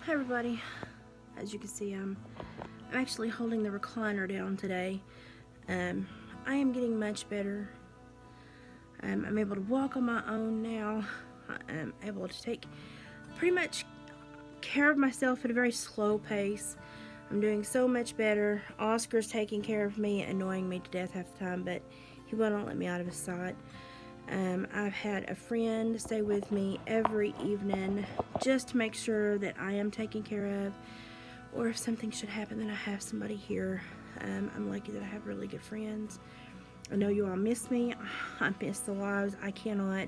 Hi everybody. As you can see, I'm actually holding the recliner down today. I am getting much better. I'm able to walk on my own now. I'm able to take pretty much care of myself at a very slow pace. I'm doing so much better. Oscar's taking care of me, annoying me to death half the time, but he will not let me out of his sight. I've had a friend stay with me every evening just to make sure that I am taken care of, or if something should happen, then I have somebody here. I'm lucky that I have really good friends. I know you all miss me. I miss the lives. I cannot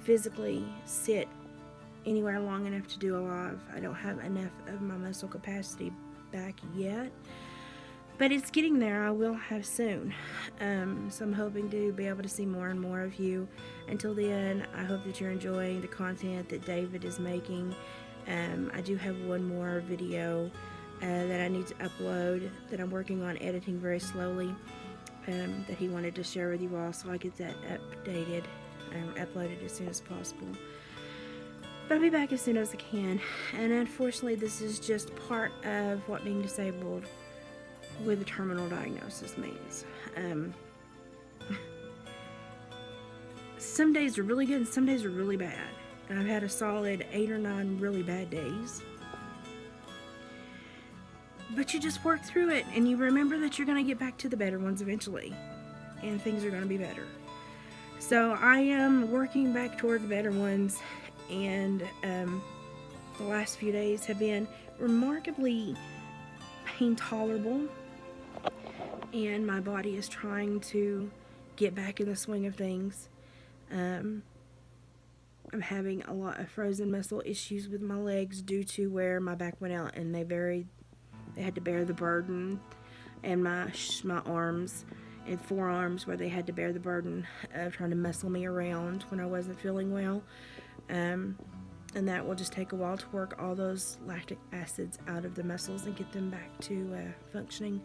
physically sit anywhere long enough to do a live. I don't have enough of my muscle capacity back yet, but it's getting there. I will have soon. So I'm hoping to be able to see more and more of you. Until then, I hope that you're enjoying the content that David is making. I do have one more video that I need to upload that I'm working on editing very slowly, that he wanted to share with you all, so I get that updated and uploaded as soon as possible. But I'll be back as soon as I can. And unfortunately, this is just part of what being disabled with a terminal diagnosis means. Some days are really good and some days are really bad. And I've had a solid 8 or 9 really bad days. But you just work through it and you remember that you're going to get back to the better ones eventually. And things are going to be better. So I am working back toward the better ones. And the last few days have been remarkably pain tolerable. And my body is trying to get back in the swing of things. I'm having a lot of frozen muscle issues with my legs due to where my back went out, and they had to bear the burden, and my arms and forearms where they had to bear the burden of trying to muscle me around when I wasn't feeling well. And that will just take a while to work all those lactic acids out of the muscles and get them back to functioning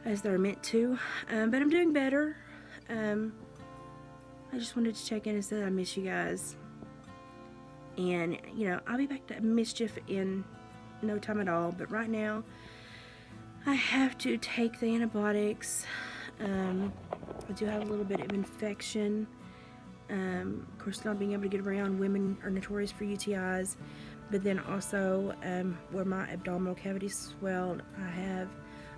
as they're meant to. But I'm doing better. I just wanted to check in and say I miss you guys. And, I'll be back to mischief in no time at all. But right now, I have to take the antibiotics. I do have a little bit of infection. Of course, not being able to get around, women are notorious for UTIs. But then also, where my abdominal cavity swelled, I have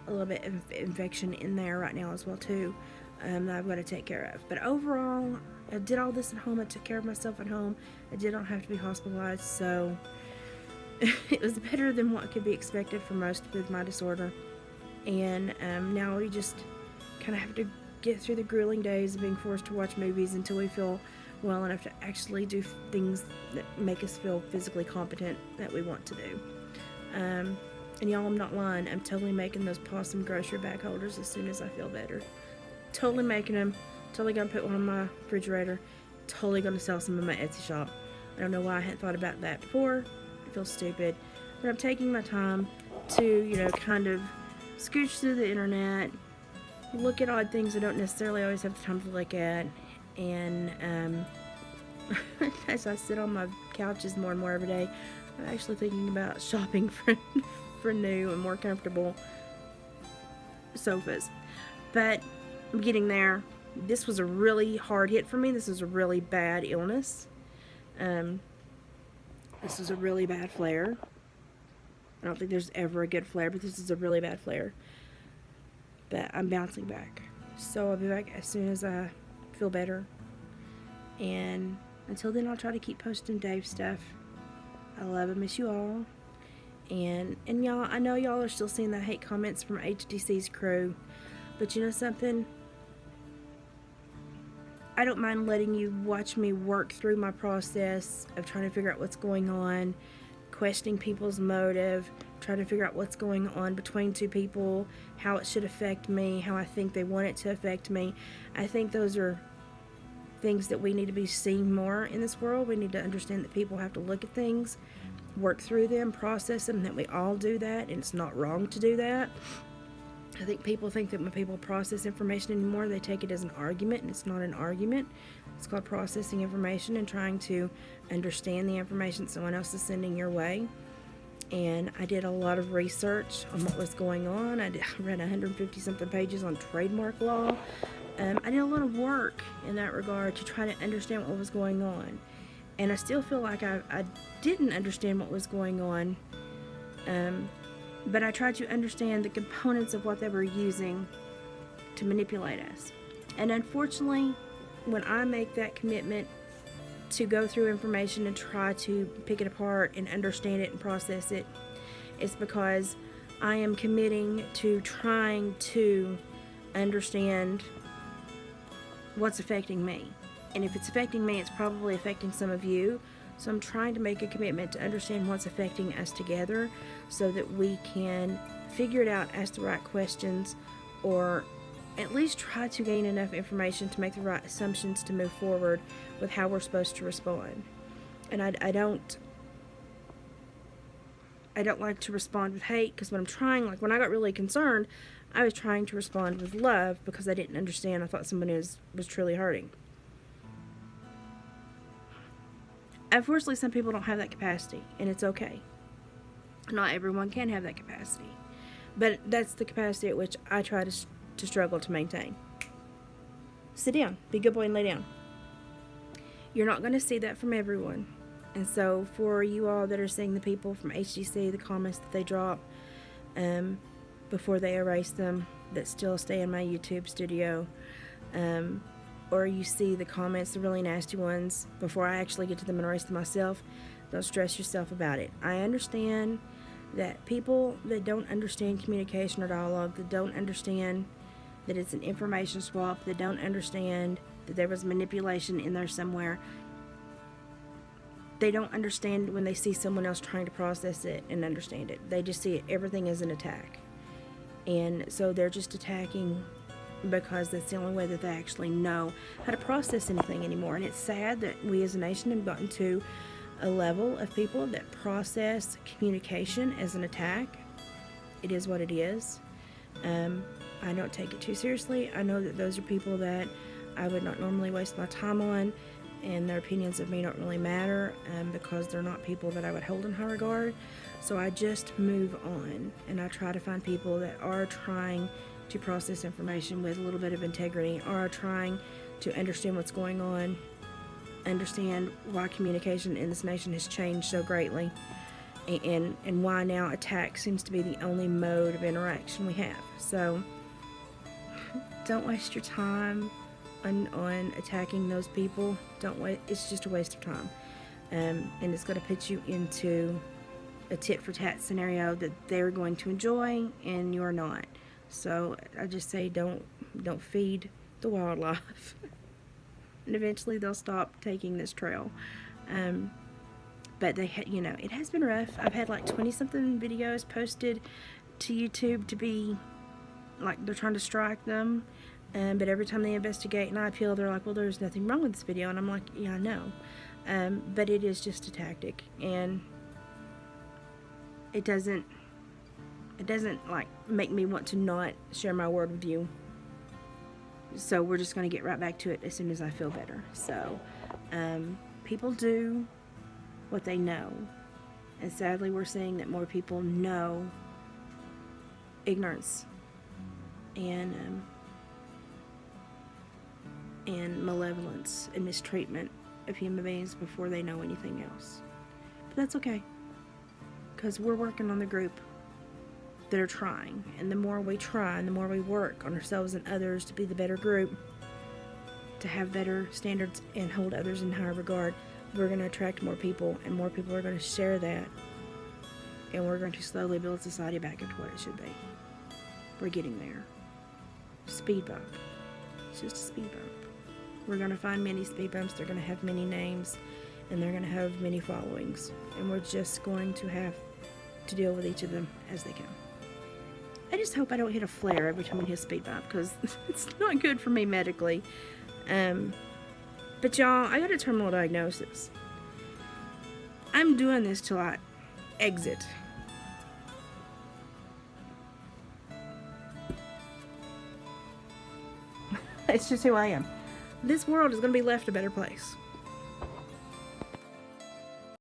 a little bit of infection in there right now as well too, that I've got to take care of. But overall, I did all this at home. I took care of myself at home. I did not have to be hospitalized, so it was better than what could be expected for most with my disorder. And now we just kind of have to get through the grueling days of being forced to watch movies until we feel well enough to actually do things that make us feel physically competent that we want to do. And y'all, I'm not lying. I'm totally making those possum grocery bag holders as soon as I feel better. Totally making them. Totally gonna put one on my refrigerator. Totally gonna sell some in my Etsy shop. I don't know why I hadn't thought about that before. I feel stupid. But I'm taking my time to, kind of scooch through the internet, look at odd things I don't necessarily always have the time to look at. And as I sit on my couches more and more every day, I'm actually thinking about shopping for new and more comfortable sofas. But I'm getting there. This was a really hard hit for me. This is a really bad illness. This is a really bad flare. I don't think there's ever a good flare, but this is a really bad flare. But I'm bouncing back. So I'll be back as soon as I feel better. And until then, I'll try to keep posting Dave stuff. I love and miss you all. And y'all, I know y'all are still seeing the hate comments from HDC's crew. But you know something? I don't mind letting you watch me work through my process of trying to figure out what's going on, questioning people's motive, trying to figure out what's going on between two people, how it should affect me, how I think they want it to affect me. I think those are things that we need to be seeing more in this world. We need to understand that people have to look at things, work through them, process them, that we all do that, and it's not wrong to do that. I think people think that when people process information anymore, they take it as an argument, and it's not an argument. It's called processing information and trying to understand the information someone else is sending your way. and I did a lot of research on what was going on. I read 150 something pages on trademark law. I did a lot of work in that regard to try to understand what was going on, and I still feel like I didn't understand what was going on, but I tried to understand the components of what they were using to manipulate us. And unfortunately, when I make that commitment to go through information and try to pick it apart and understand it and process it, it's because I am committing to trying to understand what's affecting me. And if it's affecting me, it's probably affecting some of you. So I'm trying to make a commitment to understand what's affecting us together so that we can figure it out, ask the right questions, or at least try to gain enough information to make the right assumptions to move forward with how we're supposed to respond. And I don't like to respond with hate, because when I'm trying, like when I got really concerned, I was trying to respond with love because I didn't understand. I thought somebody was truly hurting. Unfortunately, some people don't have that capacity, and it's okay. Not everyone can have that capacity, but that's the capacity at which I try to struggle to maintain. Sit down. Be a good boy and lay down. You're not going to see that from everyone. And so for you all that are seeing the people from HDC, the comments that they drop before they erase them, that still stay in my YouTube studio, or you see the comments, the really nasty ones, before I actually get to them and erase them myself, don't stress yourself about it. I understand that people that don't understand communication or dialogue, that don't understand that it's an information swap, that don't understand that there was manipulation in there somewhere, they don't understand when they see someone else trying to process it and understand it. They just see it, everything as an attack. And so they're just attacking because that's the only way that they actually know how to process anything anymore. And it's sad that we as a nation have gotten to a level of people that process communication as an attack. It is what it is. I don't take it too seriously. I know that those are people that I would not normally waste my time on, and their opinions of me don't really matter because they're not people that I would hold in high regard. So I just move on, and I try to find people that are trying to process information with a little bit of integrity, or are trying to understand what's going on, understand why communication in this nation has changed so greatly, and why now attack seems to be the only mode of interaction we have. So don't waste your time on attacking those people. Don't wait. It's just a waste of time, and it's going to put you into a tit for tat scenario that they're going to enjoy and you're not. So I just say don't feed the wildlife, and eventually they'll stop taking this trail. But it has been rough. I've had like 20 something videos posted to YouTube to be like they're trying to strike them, but every time they investigate and I appeal, they're like, well, there's nothing wrong with this video, and I'm like, yeah, I know, but it is just a tactic, and it doesn't like make me want to not share my word with you. So we're just going to get right back to it as soon as I feel better. So people do what they know, and sadly we're seeing that more people know ignorance and malevolence and mistreatment of human beings before they know anything else. But that's okay, because we're working on the group that are trying, and the more we try and the more we work on ourselves and others to be the better group, to have better standards and hold others in higher regard, we're going to attract more people, and more people are going to share that, and we're going to slowly build society back into what it should be. We're getting there. Speed bump. It's just a speed bump. We're going to find many speed bumps. They're going to have many names, and they're going to have many followings, and we're just going to have to deal with each of them as they come. I just hope I don't hit a flare every time I hit a speed bump, because it's not good for me medically. But y'all, I got a terminal diagnosis. I'm doing this till I exit. It's just who I am. This world is going to be left a better place.